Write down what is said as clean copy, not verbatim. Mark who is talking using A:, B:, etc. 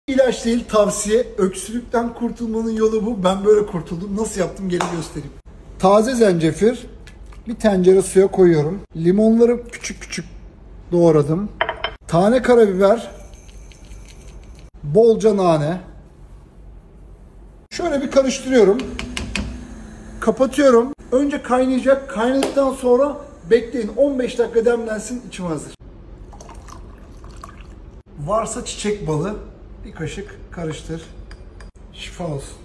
A: İlaç değil, tavsiye. Öksürükten kurtulmanın yolu bu. Ben böyle kurtuldum. Nasıl yaptım gelin göstereyim. Taze zencefil bir tencere suya koyuyorum. Limonları küçük küçük doğradım. Tane karabiber, bolca nane. Şöyle bir karıştırıyorum. Kapatıyorum. Önce kaynayacak. Kaynadıktan sonra bekleyin. 15 dakika demlensin. İçim hazır. Varsa çiçek balı bir kaşık karıştır. Şifa olsun.